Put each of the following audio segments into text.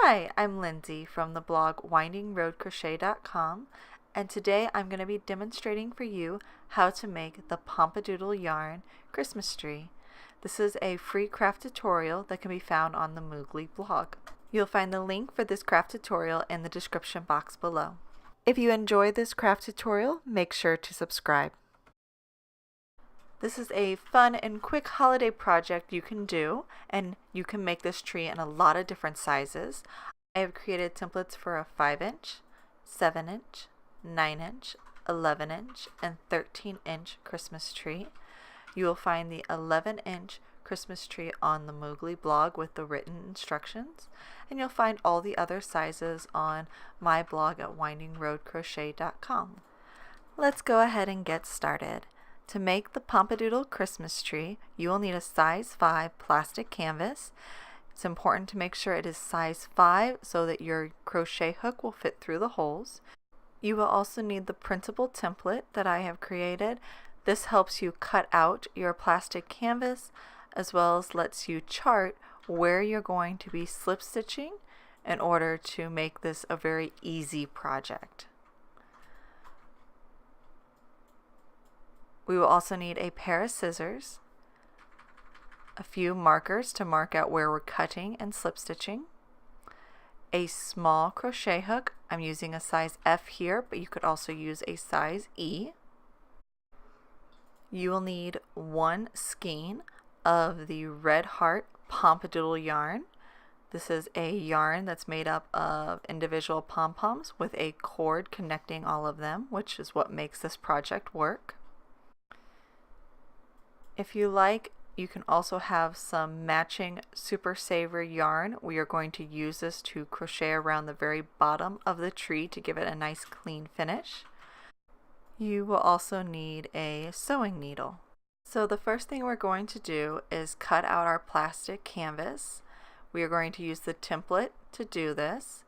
Hi, I'm Lindsay from the blog windingroadcrochet.com, and today I'm going to be demonstrating for you how to make the Pompadoodle yarn Christmas tree. This is a free craft tutorial that can be found on the Moogly blog. You'll find the link for this craft tutorial in the description box below. If you enjoy this craft tutorial, make sure to subscribe. This is a fun and quick holiday project you can do, and you can make this tree in a lot of different sizes. I have created templates for a 5-inch, 7-inch, 9-inch, 11-inch, and 13-inch Christmas tree. You will find the 11-inch Christmas tree on the Moogly blog with the written instructions, and you'll find all the other sizes on my blog at windingroadcrochet.com. Let's go ahead and get started. To make the Pompadoodle Christmas tree, you will need a size 5 plastic canvas. It's important to make sure it is size 5 so that your crochet hook will fit through the holes. You will also need the printable template that I have created. This helps you cut out your plastic canvas as well as lets you chart where you're going to be slip stitching in order to make this a very easy project. We will also need a pair of scissors, a few markers to mark out where we're cutting and slip stitching, a small crochet hook. I'm using a size F here, but you could also use a size E. You will need 1 skein of the Red Heart Pompadoodle yarn. This is a yarn that's made up of individual pom-poms with a cord connecting all of them, which is what makes this project work. If you like, you can also have some matching Super Saver yarn. We are going to use this to crochet around the very bottom of the tree to give it a nice clean finish. You will also need a sewing needle. So the first thing we're going to do is cut out our plastic canvas. We are going to use the template to do this.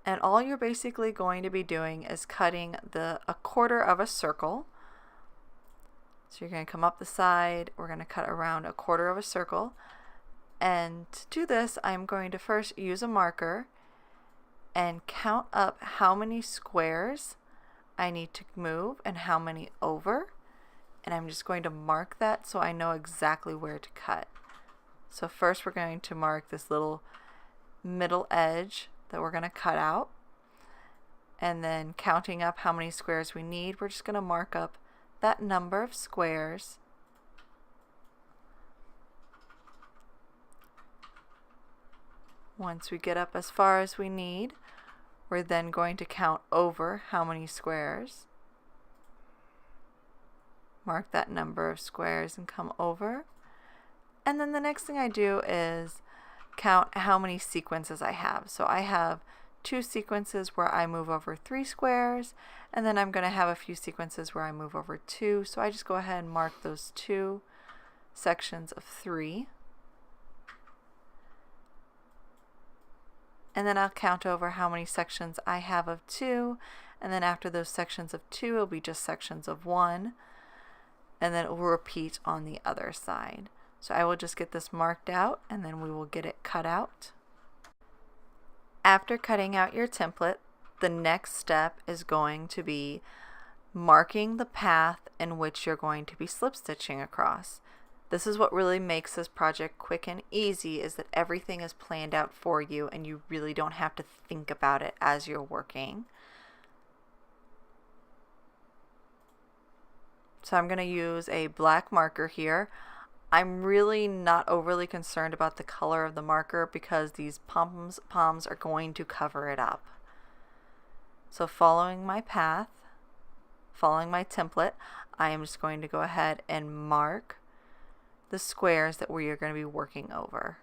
And all you're basically going to be doing is cutting a quarter of a circle. So you're going to come up the side, we're going to cut around a quarter of a circle, and to do this I'm going to first use a marker and count up how many squares I need to move and how many over, and I'm just going to mark that so I know exactly where to cut. So first we're going to mark this little middle edge that we're going to cut out, and then counting up how many squares we need, we're just going to mark up that number of squares. Once we get up as far as we need, we're then going to count over how many squares. Mark that number of squares and come over. And then the next thing I do is count how many sequences I have. So I have 2 sequences where I move over 3 squares, and then I'm going to have a few sequences where I move over 2. So I just go ahead and mark those 2 sections of 3. And then I'll count over how many sections I have of 2, and then after those sections of 2 it'll be just sections of 1, and then it will repeat on the other side. So I will just get this marked out and then we will get it cut out. After cutting out your template, the next step is going to be marking the path in which you're going to be slip stitching across. This is what really makes this project quick and easy, is that everything is planned out for you and you really don't have to think about it as you're working. So I'm going to use a black marker here. I'm really not overly concerned about the color of the marker because these poms are going to cover it up. So following my path, following my template, I am just going to go ahead and mark the squares that we are going to be working over.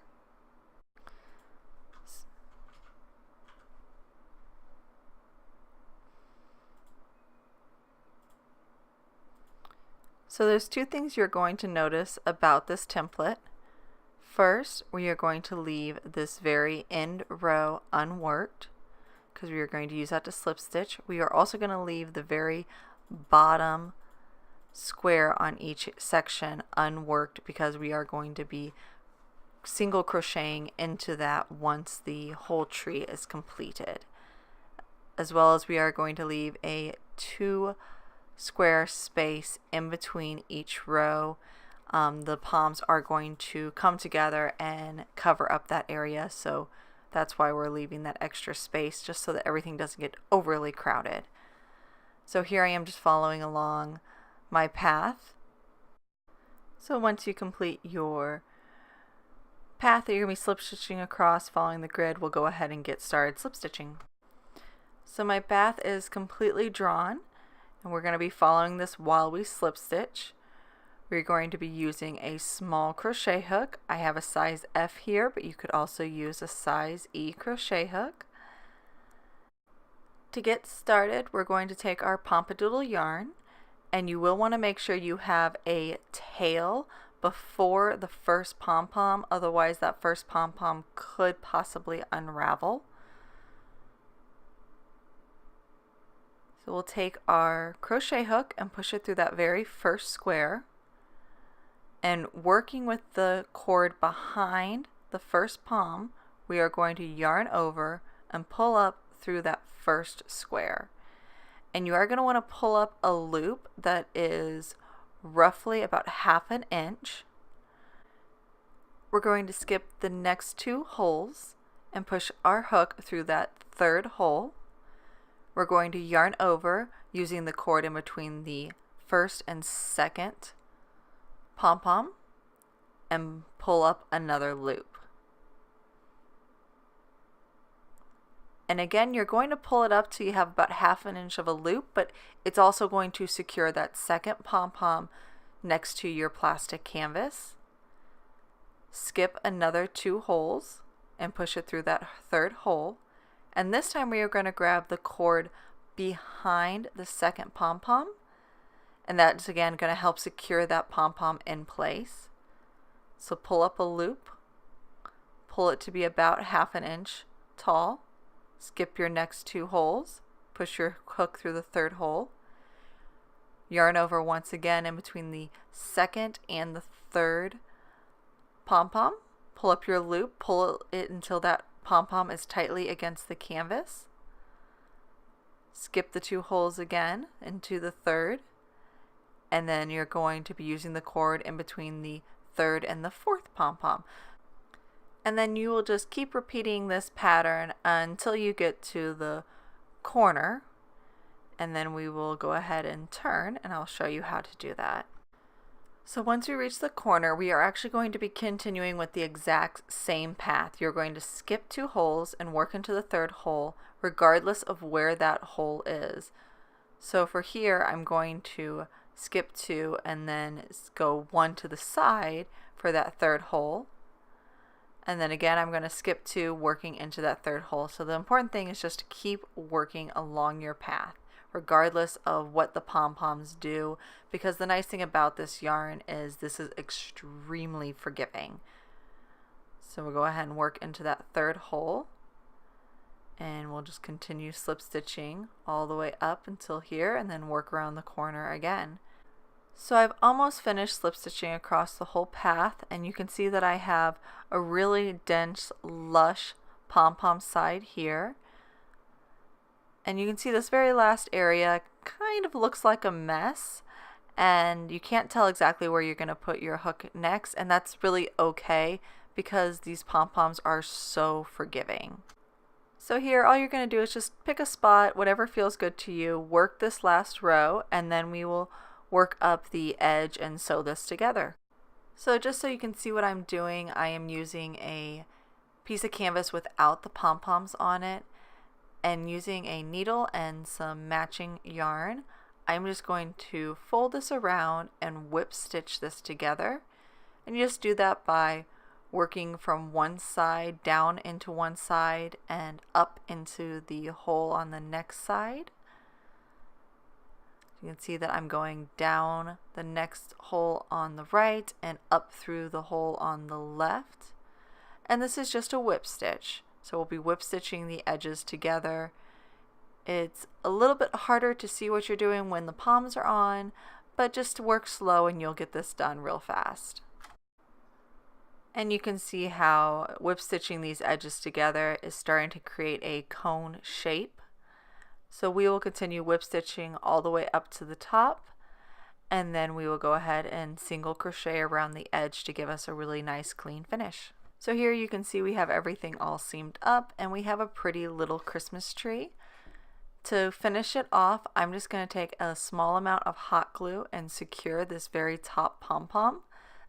So there's 2 things you're going to notice about this template. First, we are going to leave this very end row unworked because we are going to use that to slip stitch. We are also going to leave the very bottom square on each section unworked because we are going to be single crocheting into that once the whole tree is completed. As well as we are going to leave a 2 square space in between each row. The palms are going to come together and cover up that area, so that's why we're leaving that extra space, just so that everything doesn't get overly crowded. So here I am just following along my path. So once you complete your path that you're going to be slip stitching across following the grid, we'll go ahead and get started slip stitching. So my path is completely drawn, and we're going to be following this while we slip stitch. We're going to be using a small crochet hook. I have a size F here, but you could also use a size E crochet hook. To get started, we're going to take our Pompadoodle yarn, and you will want to make sure you have a tail before the first pom-pom, otherwise that first pom-pom could possibly unravel. So we'll take our crochet hook and push it through that very first square, and working with the cord behind the first pom, we are going to yarn over and pull up through that first square. And you are going to want to pull up a loop that is roughly about 1/2 inch. We're going to skip the next 2 holes and push our hook through that 3rd hole. We're going to yarn over using the cord in between the 1st and 2nd pom-pom and pull up another loop. And again, you're going to pull it up till you have about 1/2 inch of a loop, but it's also going to secure that 2nd pom-pom next to your plastic canvas. Skip another 2 holes and push it through that 3rd hole. And this time we are going to grab the cord behind the 2nd pom-pom, and that's again going to help secure that pom-pom in place. So pull up a loop, pull it to be about 1/2 inch tall. Skip your next 2 holes, push your hook through the 3rd hole, yarn over once again in between the 2nd and the 3rd pom-pom, pull up your loop, pull it until that pom-pom is tightly against the canvas, skip the 2 holes again into the 3rd, and then you're going to be using the cord in between the 3rd and the 4th pom-pom. And then you will just keep repeating this pattern until you get to the corner, and then we will go ahead and turn, and I'll show you how to do that. So once we reach the corner, we are actually going to be continuing with the exact same path. You're going to skip 2 holes and work into the 3rd hole regardless of where that hole is. So for here, I'm going to skip 2 and then go 1 to the side for that 3rd hole. And then again, I'm going to skip 2, working into that 3rd hole. So the important thing is just to keep working along your path, regardless of what the pom-poms do, because the nice thing about this yarn is this is extremely forgiving. So we'll go ahead and work into that 3rd hole, and we'll just continue slip stitching all the way up until here, and then work around the corner again. So I've almost finished slip stitching across the whole path, and you can see that I have a really dense, lush pom-pom side here. And you can see this very last area kind of looks like a mess, and you can't tell exactly where you're going to put your hook next, and that's really okay because these pom-poms are so forgiving. So here all you're going to do is just pick a spot, whatever feels good to you, work this last row, and then we will work up the edge and sew this together. So just so you can see what I'm doing, I am using a piece of canvas without the pom-poms on it, and using a needle and some matching yarn, I'm just going to fold this around and whip stitch this together. And you just do that by working from one side down into one side and up into the hole on the next side. You can see that I'm going down the next hole on the right and up through the hole on the left. And this is just a whip stitch. So we'll be whip stitching the edges together. It's a little bit harder to see what you're doing when the palms are on, but just work slow and you'll get this done real fast. And you can see how whip stitching these edges together is starting to create a cone shape. So we will continue whip stitching all the way up to the top, and then we will go ahead and single crochet around the edge to give us a really nice clean finish. So here you can see we have everything all seamed up and we have a pretty little Christmas tree. To finish it off, I'm just going to take a small amount of hot glue and secure this very top pom-pom,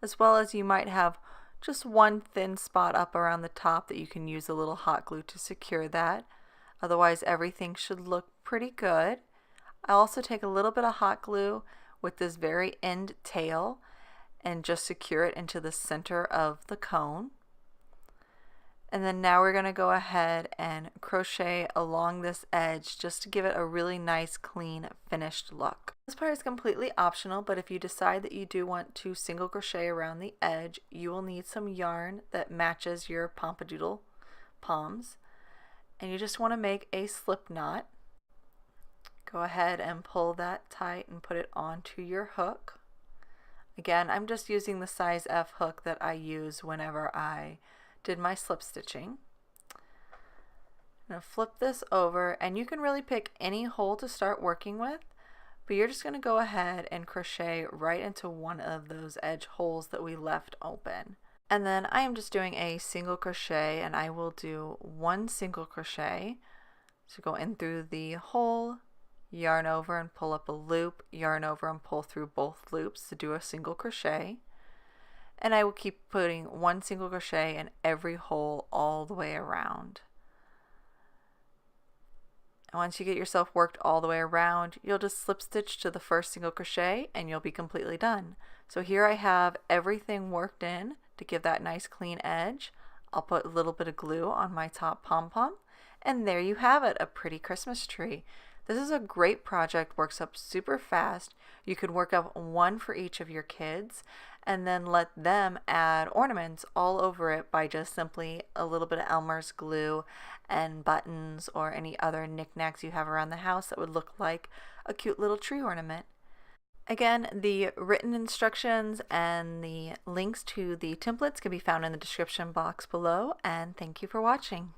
as well as you might have just one thin spot up around the top that you can use a little hot glue to secure that. Otherwise, everything should look pretty good. I also take a little bit of hot glue with this very end tail and just secure it into the center of the cone. And then now we're going to go ahead and crochet along this edge just to give it a really nice, clean, finished look. This part is completely optional, but if you decide that you do want to single crochet around the edge, you will need some yarn that matches your Pompadoodle poms. And you just want to make a slip knot. Go ahead and pull that tight and put it onto your hook. Again, I'm just using the size F hook that I use whenever I did my slip stitching. I'm going to flip this over, and you can really pick any hole to start working with, but you're just going to go ahead and crochet right into one of those edge holes that we left open. And then I am just doing a single crochet, and I will do one single crochet. So go in through the hole, yarn over and pull up a loop, yarn over and pull through both loops to do a single crochet. And I will keep putting one single crochet in every hole all the way around. And once you get yourself worked all the way around, you'll just slip stitch to the first single crochet and you'll be completely done. So here I have everything worked in to give that nice clean edge. I'll put a little bit of glue on my top pom-pom, and there you have it, a pretty Christmas tree. This is a great project, works up super fast. You could work up one for each of your kids and then let them add ornaments all over it by just simply a little bit of Elmer's glue and buttons or any other knickknacks you have around the house that would look like a cute little tree ornament. Again, the written instructions and the links to the templates can be found in the description box below, and thank you for watching.